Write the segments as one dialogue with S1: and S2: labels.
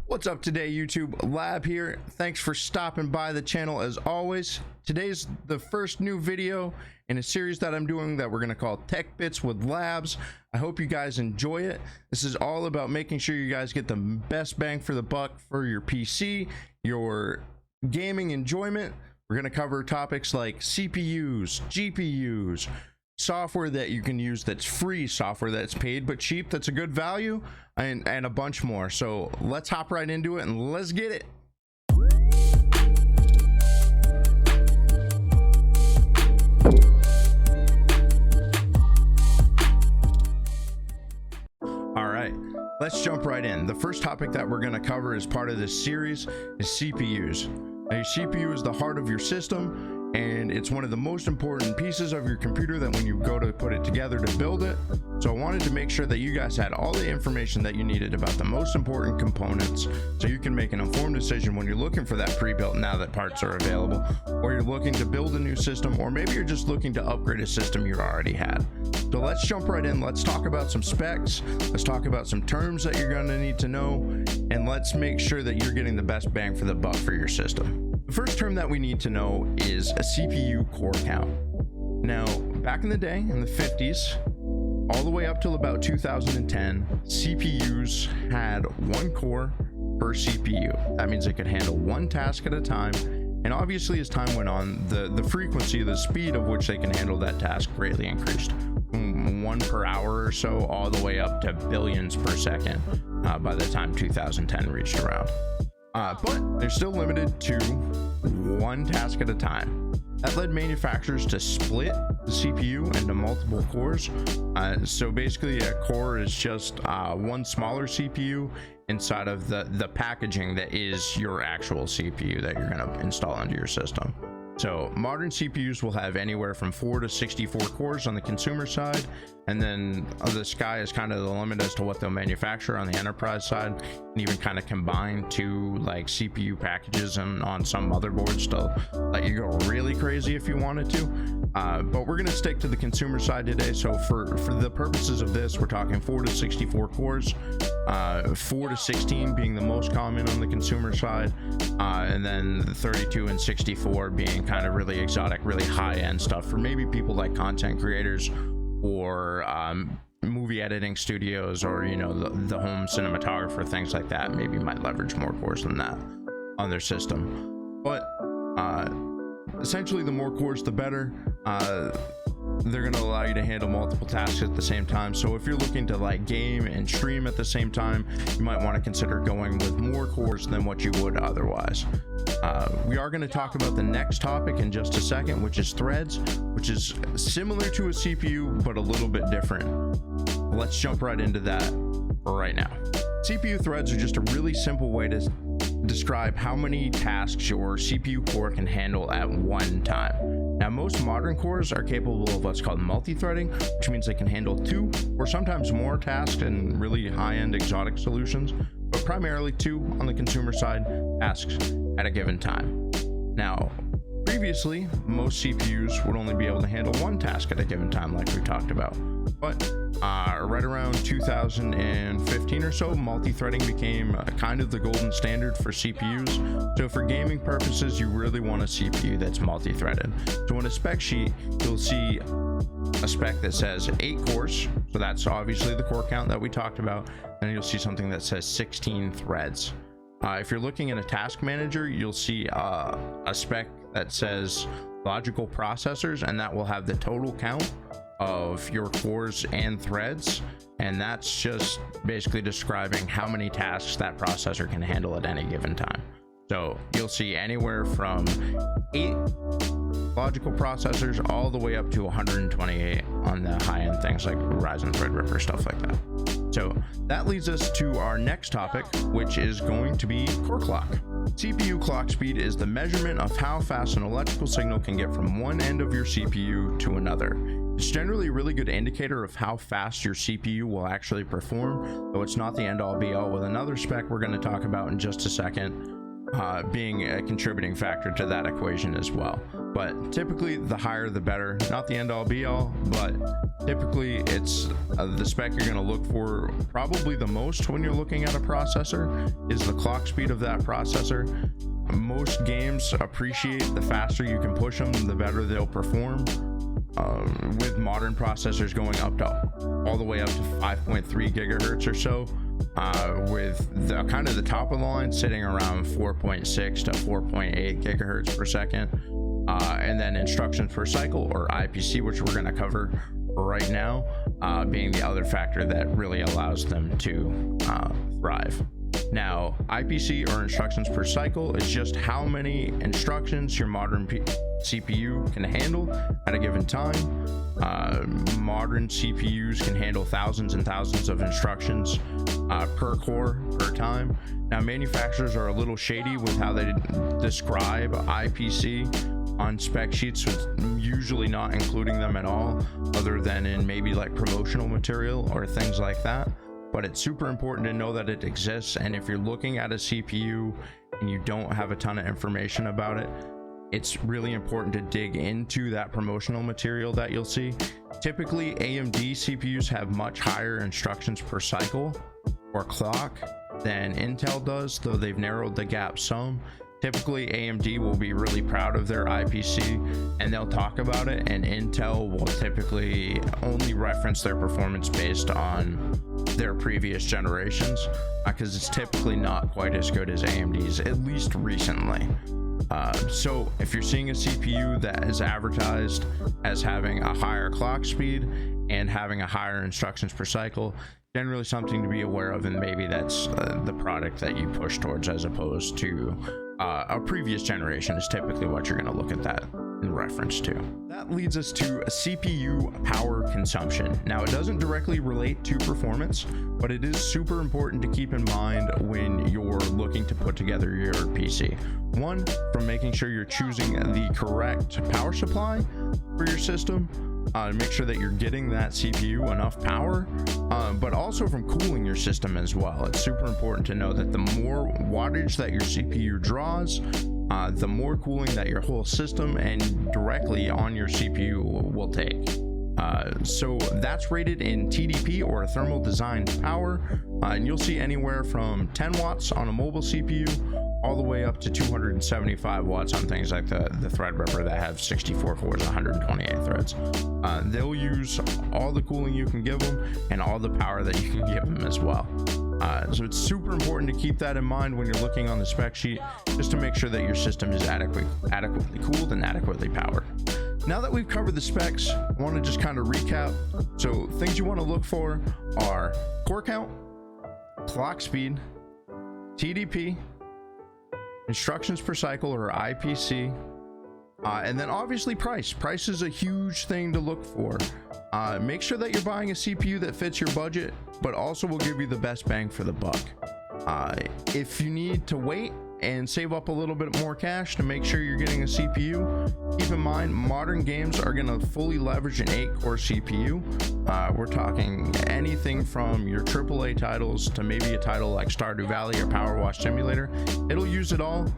S1: What's up today, YouTube? Lab here. Thanks for stopping by the channel as always. Today's the first new video in a series that I'm doing that we're going to call Tech Bits with Labs. I hope you guys enjoy it. This is all about making sure you guys get the best bang for the buck for your PC, your gaming enjoyment. We're going to cover topics like CPUs, GPUs, software that you can use that's free, software that's paid but cheap, that's a good value, and a bunch more. So let's hop right into it and let's get it. All right, let's jump right in. The first topic that we're going to cover as part of this series is CPUs. Now, your CPU is the heart of your system, and it's one of the most important pieces of your computer that when you go to put it together to build it. So I wanted to make sure that you guys had all the information that you needed about the most important components so you can make an informed decision when you're looking for that pre-built now that parts are available, or you're looking to build a new system, or maybe you're just looking to upgrade a system you already had. So let's jump right in. Let's talk about some specs. Let's talk about some terms that you're going to need to know, and let's make sure that you're getting the best bang for the buck for your system. The first term that we need to know is a CPU core count. Now, back in the day, in the 50s, all the way up till about 2010, CPUs had one core per CPU. That means it could handle one task at a time. And obviously, as time went on, the frequency, the speed of which they can handle that task greatly increased. One per hour or so, all the way up to billions per second by the time 2010 reached around. But they're still limited to one task at a time. That led manufacturers to split the CPU into multiple cores. So basically a core is just one smaller CPU inside of the packaging that is your actual CPU that you're going to install into your system. So modern CPUs will have anywhere from 4 to 64 cores on the consumer side, and then the sky is kind of the limit as to what they'll manufacture on the enterprise side, and even kind of combine two like CPU packages and on some motherboards to let you go really crazy if you wanted to. But we're going to stick to the consumer side today. So for the purposes of this, we're talking 4 to 64 cores, 4 to 16 being the most common on the consumer side, and then the 32 and 64 being kind of really exotic, really high-end stuff for maybe people like content creators or movie editing studios, or you know, the home cinematographer, things like that maybe might leverage more cores than that on their system. But essentially, the more cores the better. They're going to allow you to handle multiple tasks at the same time. So if you're looking to like game and stream at the same time, you might want to consider going with more cores than what you would otherwise. We are going to talk about the next topic in just a second, which is threads, which is similar to a CPU but a little bit different. Let's jump right into that right now. CPU threads are just a really simple way to describe how many tasks your CPU core can handle at one time. Now, most modern cores are capable of what's called multi-threading, which means they can handle 2 or sometimes more tasks in really high-end exotic solutions, but primarily 2 on the consumer side tasks at a given time. Now, previously, most CPUs would only be able to handle 1 task at a given time, like we talked about. But right around 2015 or so, multi-threading became kind of the golden standard for CPUs. So for gaming purposes, you really want a CPU that's multi-threaded. So on a spec sheet, you'll see a spec that says 8 cores. So that's obviously the core count that we talked about. And you'll see something that says 16 threads. If you're looking in a task manager, you'll see a spec that says logical processors, and that will have the total count of your cores and threads, and that's just basically describing how many tasks that processor can handle at any given time. So you'll see anywhere from 8 logical processors all the way up to 128 on the high-end things like Ryzen Threadripper, stuff like that. So that leads us to our next topic, which is going to be core clock. CPU clock speed is the measurement of how fast an electrical signal can get from one end of your CPU to another. It's generally a really good indicator of how fast your CPU will actually perform, though it's not the end-all be-all with another spec we're going to talk about in just a second. being a contributing factor to that equation as well. But typically the higher the better. Not the end all be all, but typically it's the spec you're going to look for probably the most when you're looking at a processor is the clock speed of that processor. Most games appreciate the faster you can push them, the better they'll perform. With modern processors going up to all the way up to 5.3 gigahertz or so, with the kind of the top of the line sitting around 4.6 to 4.8 gigahertz per second, and then instructions per cycle, or IPC, which we're going to cover right now, being the other factor that really allows them to thrive. Now, IPC, or instructions per cycle, is just how many instructions your modern CPU can handle at a given time. Modern CPUs can handle thousands and thousands of instructions per core per time. Now, manufacturers are a little shady with how they describe IPC on spec sheets, with usually not including them at all, other than in maybe like promotional material or things like that. But it's super important to know that it exists, and if you're looking at a CPU and you don't have a ton of information about it, it's really important to dig into that promotional material that you'll see. Typically, AMD CPUs have much higher instructions per cycle or clock than Intel does, though they've narrowed the gap some. Typically, AMD will be really proud of their IPC and they'll talk about it, and Intel will typically only reference their performance based on their previous generations, because it's typically not quite as good as AMD's, at least recently. So if you're seeing a CPU that is advertised as having a higher clock speed and having a higher instructions per cycle, generally something to be aware of, and maybe that's the product that you push towards, as opposed to a previous generation is typically what you're going to look at that in reference to. That leads us to a CPU power consumption. Now, it doesn't directly relate to performance, but it is super important to keep in mind when you're looking to put together your PC. One, from making sure you're choosing the correct power supply for your system, make sure that you're getting that CPU enough power, but also from cooling your system as well. It's super important to know that the more wattage that your CPU draws, the more cooling that your whole system and directly on your CPU will take. So that's rated in TDP, or thermal design power, and you'll see anywhere from 10 watts on a mobile CPU all the way up to 275 watts on things like the Threadripper that have 64 cores, 128 threads. They'll use all the cooling you can give them and all the power that you can give them as well. So it's super important to keep that in mind when you're looking on the spec sheet, just to make sure that your system is adequately cooled and adequately powered. Now that we've covered the specs, I want to just kind of recap. So things you want to look for are core count, clock speed, TDP, instructions per cycle, or IPC, and then obviously price. Price is a huge thing to look for. Make sure that you're buying a CPU that fits your budget, but also will give you the best bang for the buck. If you need to wait and save up a little bit more cash to make sure you're getting a CPU, keep in mind modern games are going to fully leverage an 8-core CPU. We're talking anything from your AAA titles to maybe a title like Stardew Valley or Power Wash Simulator. It'll use it all.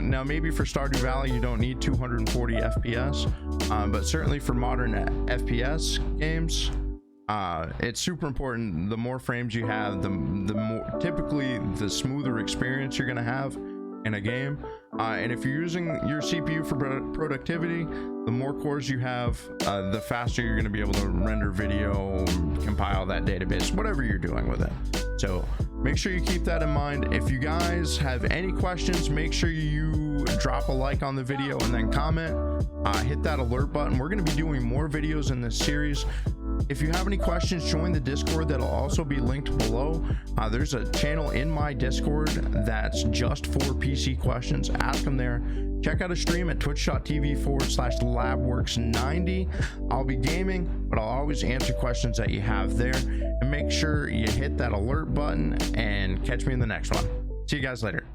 S1: Now maybe for Stardew Valley you don't need 240 FPS, but certainly for modern FPS games, it's super important. The more frames you have, the more, typically the smoother experience you're going to have in a game. And if you're using your CPU for productivity, the more cores you have, the faster you're going to be able to render video, compile that database, whatever you're doing with it. So make sure you keep that in mind. If you guys have any questions, make sure you drop a like on the video and then comment. Hit that alert button. We're going to be doing more videos in this series. If you have any questions, join the Discord. That'll also be linked below. There's a channel in my Discord that's just for PC questions. Ask them there. Check out a stream at twitch.tv/labworks90. I'll be gaming, but I'll always answer questions that you have there. And make sure you hit that alert button and catch me in the next one. See you guys later.